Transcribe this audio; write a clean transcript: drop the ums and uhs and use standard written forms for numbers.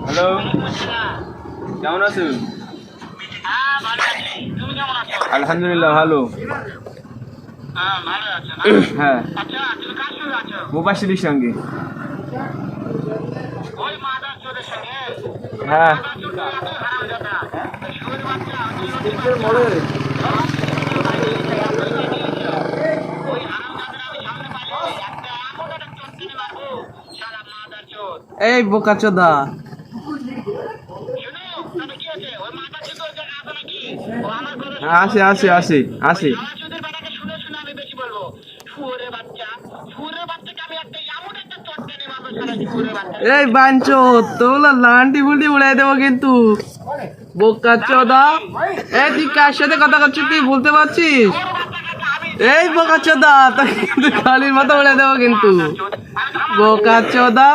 Hello, কেমন আছো? আলহামদুলিল্লাহ ভালো। হ্যাঁ, মুবাশিরের সঙ্গে। হ্যাঁ, এই বোকাচোদা, আসে আসে আসে আসে। এই বাঞ্চো তোলা লান্টি ফুলটি উড়াই দেবো কিন্তু। বোকাচোদা, এই তুই কার সাথে কথা করছিস তুই বলতে পারছিস? এই বোকাচোদা তোকে কিন্তু খালির মতো উড়াই দেবো কিন্তু। বোকাচোদা।